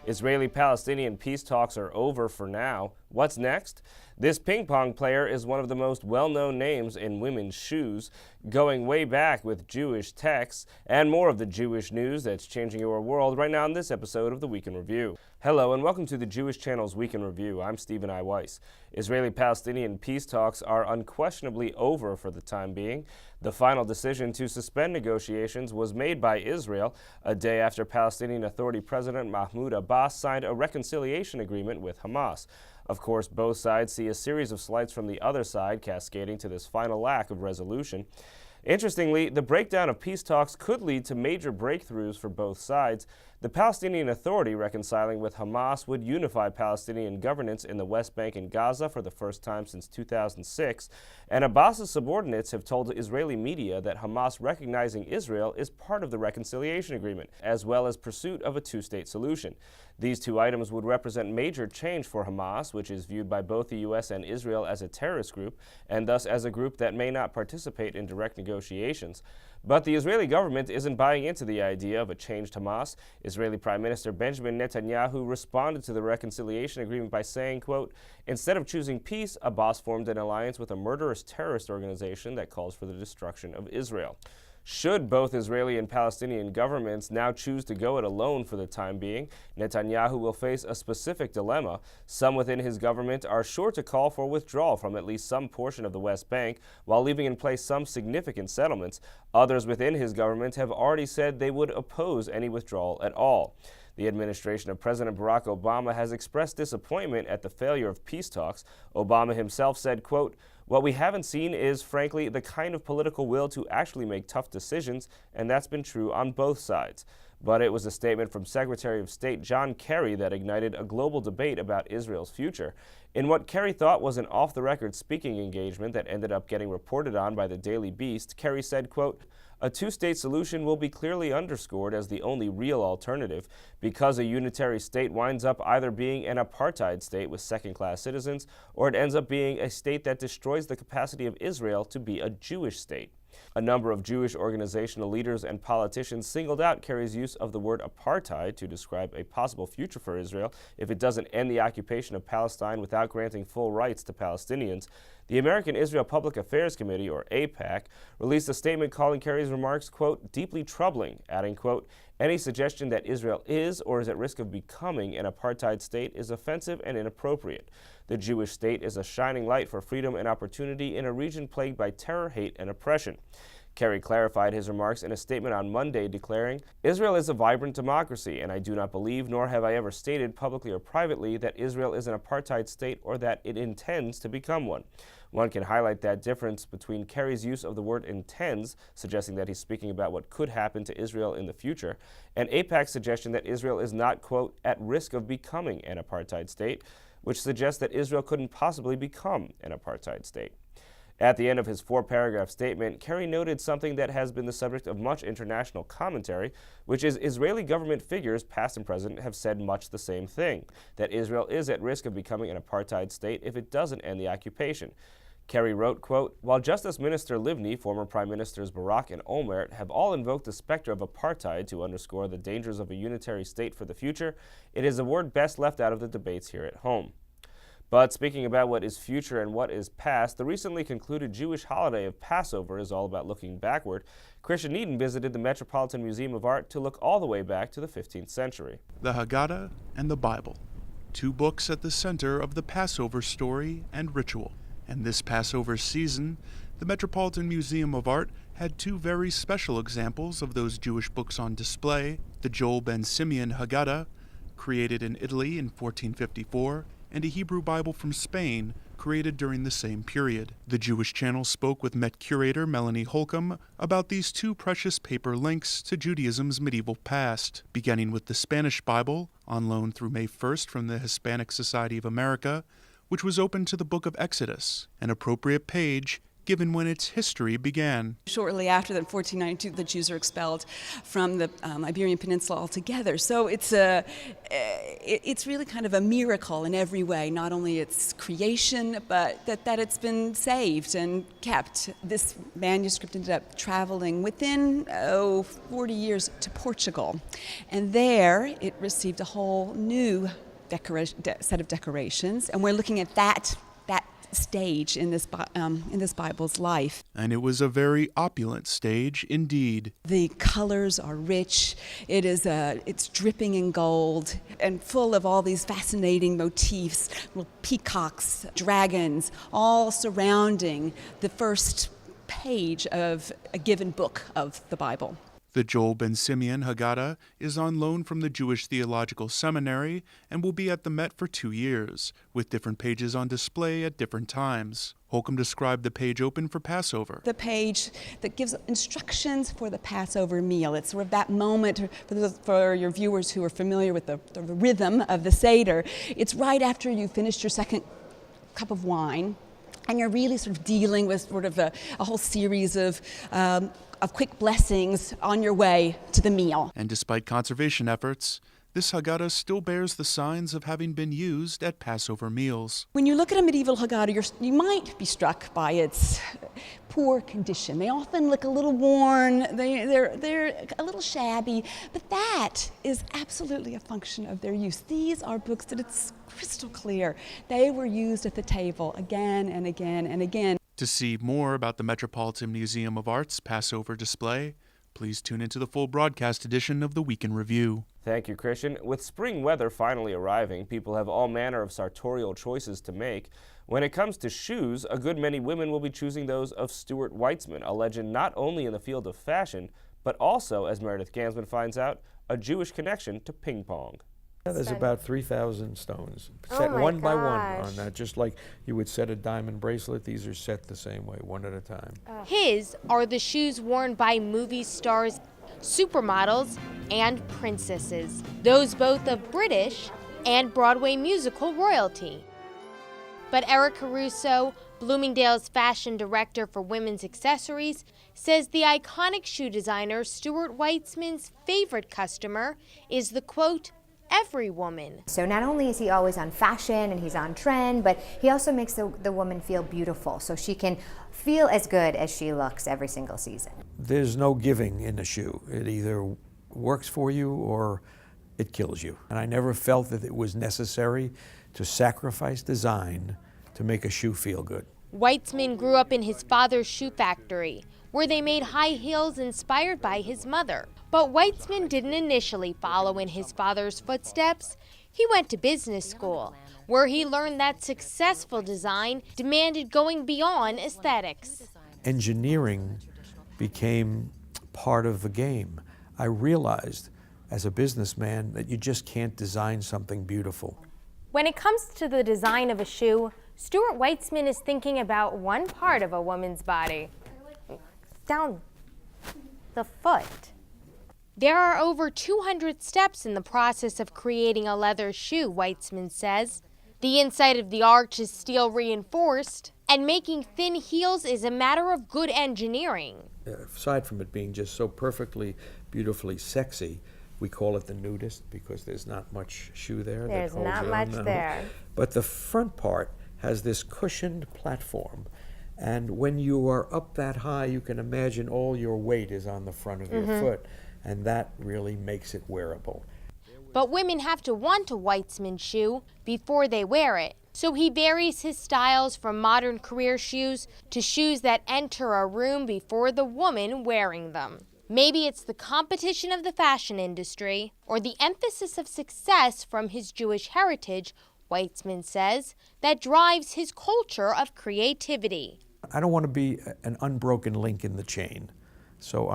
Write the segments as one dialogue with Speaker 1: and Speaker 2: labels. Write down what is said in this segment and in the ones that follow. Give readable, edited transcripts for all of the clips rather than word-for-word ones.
Speaker 1: Israeli-Palestinian peace talks are over for now. What's next? This ping pong player is one of the most well-known names in women's shoes, going way back with Jewish texts, and more of the Jewish news that's changing your world right now in this episode of the Week in Review. Hello and welcome to the Jewish Channel's Week in Review. I'm Stephen I. Weiss. Israeli-Palestinian peace talks are unquestionably over for the time being. The final decision to suspend negotiations was made by Israel a day after Palestinian Authority President Mahmoud Abbas signed a reconciliation agreement with Hamas. Of course, both sides see a series of slights from the other side cascading to this final lack of resolution. Interestingly, the breakdown of peace talks could lead to major breakthroughs for both sides. The Palestinian Authority reconciling with Hamas would unify Palestinian governance in the West Bank and Gaza for the first time since 2006, and Abbas's subordinates have told Israeli media that Hamas recognizing Israel is part of the reconciliation agreement, as well as pursuit of a two-state solution. These two items would represent major change for Hamas, which is viewed by both the U.S. and Israel as a terrorist group, and thus as a group that may not participate in direct negotiations. But the Israeli government isn't buying into the idea of a changed Hamas. Israeli Prime Minister Benjamin Netanyahu responded to the reconciliation agreement by saying, quote, "Instead of choosing peace, Abbas formed an alliance with a murderous terrorist organization that calls for the destruction of Israel." Should both Israeli and Palestinian governments now choose to go it alone for the time being, Netanyahu will face a specific dilemma. Some within his government are sure to call for withdrawal from at least some portion of the West Bank, while leaving in place some significant settlements. Others within his government have already said they would oppose any withdrawal at all. The administration of President Barack Obama has expressed disappointment at the failure of peace talks. Obama himself said, quote, "What we haven't seen is, frankly, the kind of political will to actually make tough decisions, and that's been true on both sides." But it was a statement from Secretary of State John Kerry that ignited a global debate about Israel's future. In what Kerry thought was an off-the-record speaking engagement that ended up getting reported on by the Daily Beast, Kerry said, quote, "A two-state solution will be clearly underscored as the only real alternative, because a unitary state winds up either being an apartheid state with second-class citizens, or it ends up being a state that destroys the capacity of Israel to be a Jewish state." A number of Jewish organizational leaders and politicians singled out Kerry's use of the word apartheid to describe a possible future for Israel if it doesn't end the occupation of Palestine without granting full rights to Palestinians. The American Israel Public Affairs Committee, or AIPAC, released a statement calling Kerry's remarks, quote, "deeply troubling," adding, quote, "Any suggestion that Israel is or is at risk of becoming an apartheid state is offensive and inappropriate. The Jewish state is a shining light for freedom and opportunity in a region plagued by terror, hate, and oppression." Kerry clarified his remarks in a statement on Monday, declaring, "Israel is a vibrant democracy, and I do not believe, nor have I ever stated publicly or privately, that Israel is an apartheid state or that it intends to become one." One can highlight that difference between Kerry's use of the word intends, suggesting that he's speaking about what could happen to Israel in the future, and AIPAC's suggestion that Israel is not, quote, "at risk of becoming an apartheid state," which suggests that Israel couldn't possibly become an apartheid state. At the end of his four-paragraph statement, Kerry noted something that has been the subject of much international commentary, which is Israeli government figures, past and present, have said much the same thing, that Israel is at risk of becoming an apartheid state if it doesn't end the occupation. Kerry wrote, quote, "While Justice Minister Livni, former Prime Ministers Barak and Olmert have all invoked the specter of apartheid to underscore the dangers of a unitary state for the future, it is a word best left out of the debates here at home." But speaking about what is future and what is past, the recently concluded Jewish holiday of Passover is all about looking backward. Christian Eden visited the Metropolitan Museum of Art to look all the way back to the 15th century.
Speaker 2: The Haggadah and the Bible, two books at the center of the Passover story and ritual. And this Passover season, the Metropolitan Museum of Art had two very special examples of those Jewish books on display: the Joel ben Simeon Haggadah, created in Italy in 1454, and a Hebrew Bible from Spain, created during the same period. The Jewish Channel spoke with Met curator Melanie Holcomb about these two precious paper links to Judaism's medieval past, beginning with the Spanish Bible, on loan through May 1st from the Hispanic Society of America, which was open to the Book of Exodus, an appropriate page given when its history began.
Speaker 3: Shortly after that, in 1492, the Jews are expelled from the Iberian Peninsula altogether. So it's really kind of a miracle in every way, not only its creation, but that it's been saved and kept. This manuscript ended up traveling within 40 years to Portugal. And there it received a whole new set of decorations, and we're looking at that stage in this Bible's life.
Speaker 2: And it was a very opulent stage indeed.
Speaker 3: The colors are rich. It's dripping in gold and full of all these fascinating motifs, little peacocks, dragons, all surrounding the first page of a given book of the Bible.
Speaker 2: The Joel Ben Simeon Haggadah is on loan from the Jewish Theological Seminary and will be at the Met for 2 years, with different pages on display at different times. Holcomb described the page open for Passover.
Speaker 3: The page that gives instructions for the Passover meal. It's sort of that moment for your viewers who are familiar with the rhythm of the Seder. It's right after you finished your second cup of wine, and you're really sort of dealing with sort of a whole series of quick blessings on your way to the meal.
Speaker 2: And despite conservation efforts, this Haggadah still bears the signs of having been used at Passover meals.
Speaker 3: When you look at a medieval Haggadah, you might be struck by its poor condition. They often look a little worn, they're a little shabby, but that is absolutely a function of their use. These are books that it's crystal clear. They were used at the table again and again and again.
Speaker 2: To see more about the Metropolitan Museum of Art's Passover display, please tune into the full broadcast edition of the Week in Review.
Speaker 1: Thank you, Christian. With spring weather finally arriving, people have all manner of sartorial choices to make. When it comes to shoes, a good many women will be choosing those of Stuart Weitzman, a legend not only in the field of fashion, but also, as Meredith Gansman finds out, a Jewish connection to ping pong.
Speaker 4: There's about 3,000 stones,
Speaker 5: Oh
Speaker 4: set
Speaker 5: my
Speaker 4: one by one
Speaker 5: gosh.
Speaker 4: on that, just like you would set a diamond bracelet. These are set the same way, one at a time.
Speaker 5: His are the shoes worn by movie stars, supermodels, and princesses, those both of British and Broadway musical royalty. But Erica Russo, Bloomingdale's fashion director for women's accessories, says the iconic shoe designer Stuart Weitzman's favorite customer is the, quote, every woman.
Speaker 6: So not only is he always on fashion and he's on trend, but he also makes the woman feel beautiful so she can feel as good as she looks every single season.
Speaker 4: There's no giving in a shoe. It either works for you or it kills you. And I never felt that it was necessary to sacrifice design to make a shoe feel good.
Speaker 5: Weitzman grew up in his father's shoe factory, where they made high heels inspired by his mother. But Weitzman didn't initially follow in his father's footsteps. He went to business school, where he learned that successful design demanded going beyond aesthetics.
Speaker 4: Engineering became part of the game. I realized as a businessman that you just can't design something beautiful.
Speaker 7: When it comes to the design of a shoe, Stuart Weitzman is thinking about one part of a woman's body. Down the foot.
Speaker 5: There are over 200 steps in the process of creating a leather shoe, Weitzman says. The inside of the arch is steel reinforced, and making thin heels is a matter of good engineering.
Speaker 4: Aside from it being just so perfectly, beautifully sexy, we call it the nudist because there's not much shoe there.
Speaker 7: There's
Speaker 4: that holds
Speaker 7: not
Speaker 4: it
Speaker 7: much
Speaker 4: on.
Speaker 7: there.
Speaker 4: But the front part has this cushioned platform. And when you are up that high, you can imagine all your weight is on the front of your foot. And that really makes it wearable.
Speaker 5: But women have to want a Weitzman shoe before they wear it. So he varies his styles from modern career shoes to shoes that enter a room before the woman wearing them. Maybe it's the competition of the fashion industry or the emphasis of success from his Jewish heritage, Weitzman says, that drives his culture of creativity.
Speaker 4: I don't want to be an unbroken link in the chain. So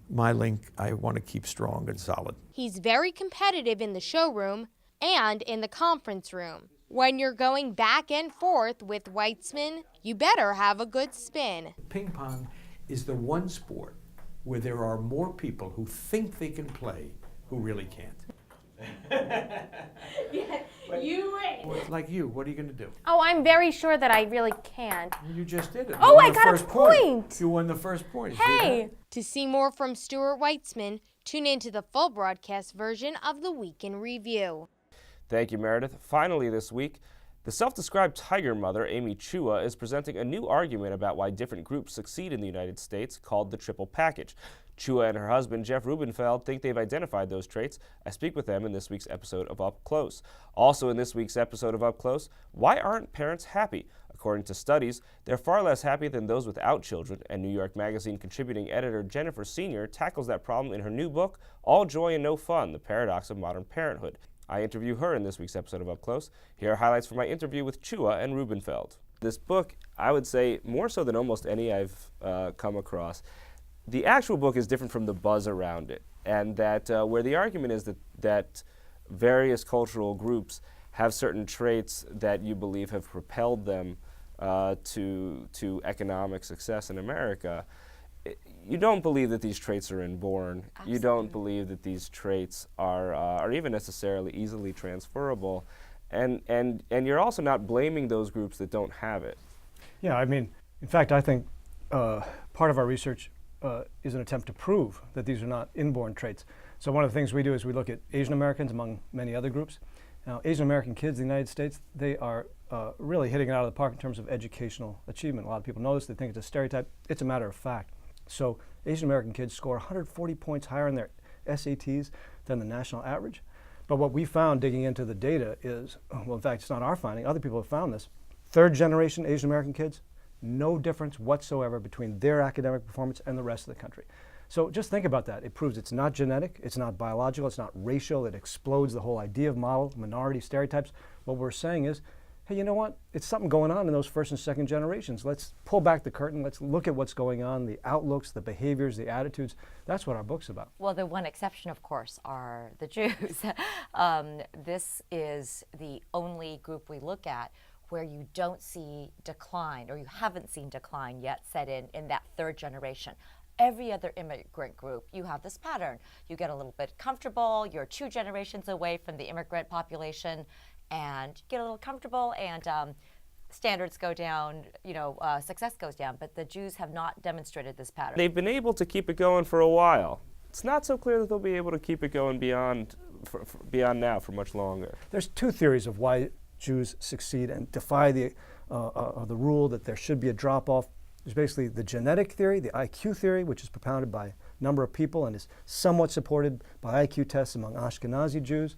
Speaker 4: my link, I want to keep strong and solid.
Speaker 5: He's very competitive in the showroom and in the conference room. When you're going back and forth with Weitzman, you better have a good spin.
Speaker 4: Ping pong is the one sport where there are more people who think they can play who really can't. Like you, what are you going to do?
Speaker 7: Oh, I'm very sure that I really can.
Speaker 4: You just did it.
Speaker 7: Oh,
Speaker 4: You won
Speaker 7: I
Speaker 4: the
Speaker 7: got a
Speaker 4: first
Speaker 7: point.
Speaker 4: You won the first point. See
Speaker 7: Hey!
Speaker 4: that?
Speaker 5: To see more from Stuart Weitzman, tune in to the full broadcast version of the Week in Review.
Speaker 1: Thank you, Meredith. Finally this week, the self-described tiger mother, Amy Chua, is presenting a new argument about why different groups succeed in the United States, called the triple package. Chua and her husband, Jeff Rubenfeld, think they've identified those traits. I speak with them in this week's episode of Up Close. Also in this week's episode of Up Close, why aren't parents happy? According to studies, they're far less happy than those without children, and New York Magazine contributing editor Jennifer Senior tackles that problem in her new book, All Joy and No Fun, The Paradox of Modern Parenthood. I interview her in this week's episode of Up Close. Here are highlights from my interview with Chua and Rubenfeld. This book, I would say, more so than almost any I've come across, the actual book is different from the buzz around it, and that where the argument is that various cultural groups have certain traits that you believe have propelled them to economic success in America. You don't believe that these traits are inborn. Absolutely. You don't believe that these traits are even necessarily easily transferable, and you're also not blaming those groups that don't have it.
Speaker 8: Yeah, I mean, in fact, I think part of our research is an attempt to prove that these are not inborn traits. So one of the things we do is we look at Asian Americans among many other groups. Now, Asian American kids in the United States, they are really hitting it out of the park in terms of educational achievement. A lot of people know this, they think it's a stereotype. It's a matter of fact. So Asian American kids score 140 points higher in their SATs than the national average. But what we found digging into the data is, well, in fact, it's not our finding, other people have found this. Third generation Asian American kids, no difference whatsoever between their academic performance and the rest of the country. So just think about that. It proves it's not genetic, it's not biological, it's not racial, it explodes the whole idea of model, minority stereotypes. What we're saying is, hey, you know what? It's something going on in those first and second generations. Let's pull back the curtain, let's look at what's going on, the outlooks, the behaviors, the attitudes. That's what our book's about.
Speaker 9: Well, the one exception, of course, are the Jews. This is the only group we look at where you don't see decline, or you haven't seen decline yet set in that third generation. Every other immigrant group, you have this pattern. You get a little bit comfortable, you're 2 generations away from the immigrant population, and you get a little comfortable, and standards go down, success goes down. But the Jews have not demonstrated this pattern.
Speaker 1: They've been able to keep it going for a while. It's not so clear that they'll be able to keep it going beyond now for much longer.
Speaker 8: There's 2 theories of why Jews succeed and defy the rule that there should be a drop-off. There's basically the genetic theory, the IQ theory, which is propounded by a number of people and is somewhat supported by IQ tests among Ashkenazi Jews.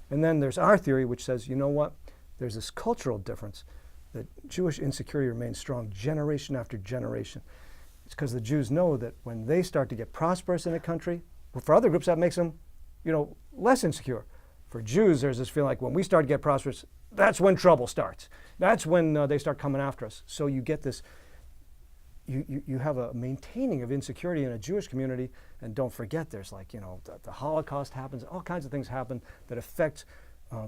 Speaker 8: And then there's our theory, which says, you know what? There's this cultural difference that Jewish insecurity remains strong generation after generation. It's because the Jews know that when they start to get prosperous in a country, well, for other groups that makes them, less insecure. For Jews, there's this feeling like when we start to get prosperous, that's when trouble starts. That's when they start coming after us. So you get this, you have a maintaining of insecurity in a Jewish community, and don't forget there's the Holocaust happens, all kinds of things happen that affect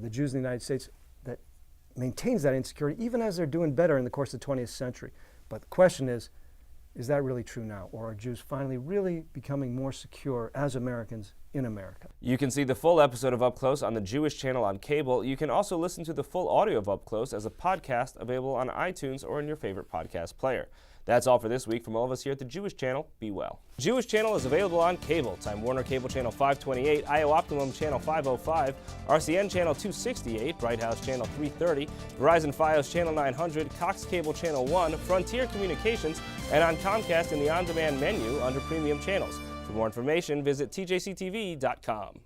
Speaker 8: the Jews in the United States that maintains that insecurity even as they're doing better in the course of the 20th century. But the question is that really true now? Or are Jews finally really becoming more secure as Americans in America?
Speaker 1: You can see the full episode of Up Close on the Jewish channel on cable. You can also listen to the full audio of Up Close as a podcast available on iTunes or in your favorite podcast player. That's all for this week from all of us here at the Jewish Channel. Be well. Jewish Channel is available on cable. Time Warner Cable Channel 528, IO Optimum Channel 505, RCN Channel 268, Bright House Channel 330, Verizon Fios Channel 900, Cox Cable Channel 1, Frontier Communications, and on Comcast in the on-demand menu under Premium Channels. For more information, visit tjctv.com.